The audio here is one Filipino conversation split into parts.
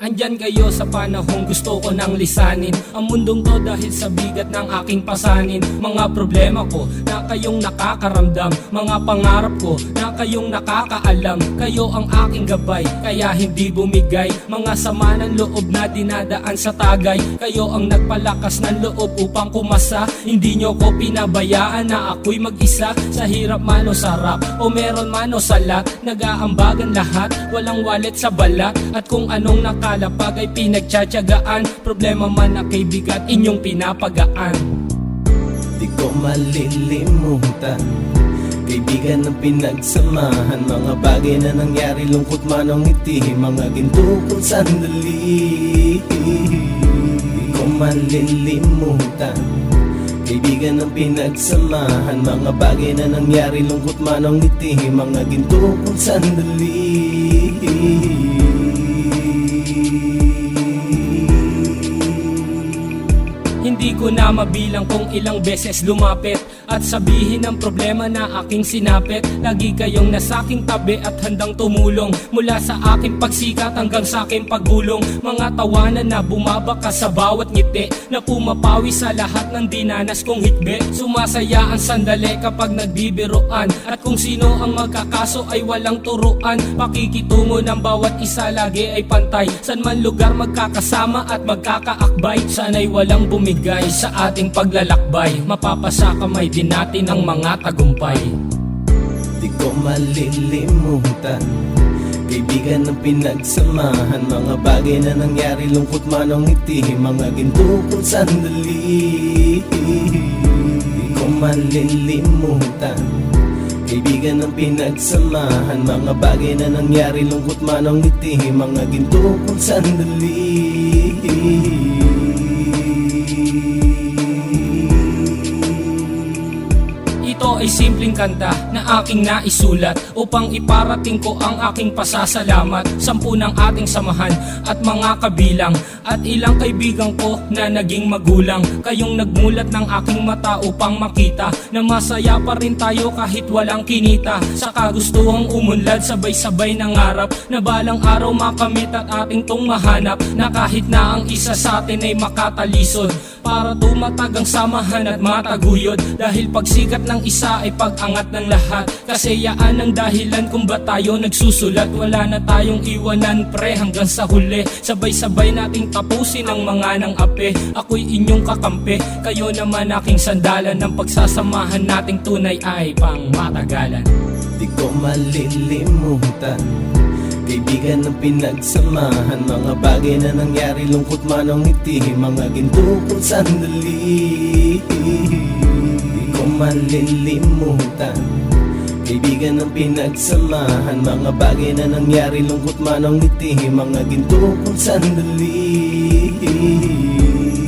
Andyan kayo sa panahong gusto ko nang lisanin ang mundong to dahil sa bigat ng aking pasanin. Mga problema ko na kayong nakakaramdam, mga pangarap ko na kayong nakakaalam. Kayo ang aking gabay, kaya hindi bumigay. Mga sama ng loob na dinadaan sa tagay, kayo ang nagpalakas ng loob upang kumasa. Hindi nyo ko pinabayaan na ako'y mag-isa. Sa hirap man o sarap, o meron man o salat, nag-aambagan lahat, walang walet sa balat. At kung anong nakalapag ay pinagtsatsagaan, problema man na kay bigat inyong pinapagaan. Di ko malilimutan, kaibigan ng pinagsamahan, mga bagay na nangyari, lungkot man o ngiti, mga ginto kong sandali. Di ko malilimutan, kaibigan ng pinagsamahan, mga bagay na nangyari, lungkot man o ngiti, mga ginto kong sandali. Hindi ko na mabilang kung ilang beses lumapit at sabihin ang problema na aking sinapit. Lagi kayong nasa aking tabi at handang tumulong, mula sa aking pagsikat hanggang sa aking paggulong. Mga tawanan na bumabaka sa bawat ngiti, na pumapawi sa lahat ng dinanas kong hikbi. Sumasaya ang sandali kapag nagbibiroan, at kung sino ang magkakaso ay walang turuan. Pakikitungo ng bawat isa lagi ay pantay, san man lugar magkakasama at magkakaakbay. Sana'y walang bumigay sa ating paglalakbay, mapapasa kamay din natin ang mga tagumpay. Di ko malilimutan, kaibigan ng pinagsamahan, mga bagay na nangyari, lungkot man o ngiti, mga ginto kong sandali. Di ko malilimutan, kaibigan ng pinagsamahan, mga bagay na nangyari, lungkot man o ngiti, mga ginto kong sandali. Ito ay simpleng kanta na aking naisulat upang iparating ko ang aking pasasalamat. 10 ng ating samahan at mga kabilang, at ilang kaibigan ko na naging magulang. Kayong nagmulat ng aking mata upang makita na masaya pa rin tayo kahit walang kinita. Sa kagustuhang umunlad, sabay-sabay nangarap na balang araw makamit at ating tong mahanap, na kahit na ang isa sa atin ay makatalisod, para tumatag ang samahan at mataguyod. Dahil pagsikat ng isa ay pag-angat ng lahat, kasi yaan ang dahilan kung ba tayo nagsusulat. Wala na tayong iwanan pre hanggang sa huli, sabay-sabay nating tapusin ang mga nang ape. Ako'y inyong kakampi, kayo naman aking sandalan, ng pagsasamahan nating tunay ay pang matagalan. Di ko malilimutan, kaibigan ng pinagsamahan, mga bagay na nangyari, lungkot man o ngiti, mga ginto kong sandali. Di ko malilimutan, kaibigan ng pinagsamahan, mga bagay na nangyari, lungkot man o ngiti, mga ginto kong sandali.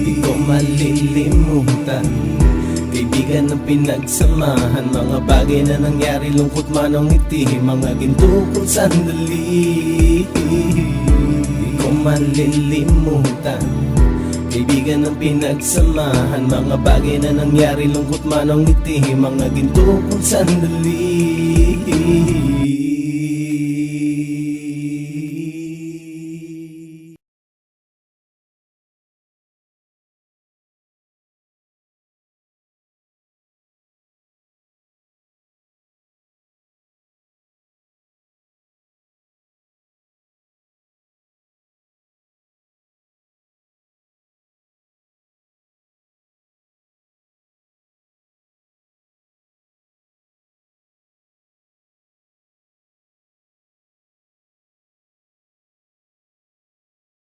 Di ko malilimutan, kaibigan ng pinagsamahan, mga bagay na nangyari, lungkot man o ngiti, mga ginto kong sandali. Di ko malilimutan, kaibigan ng pinagsamahan, mga bagay na nangyari, lungkot man o ngiti, mga ginto kong sandali.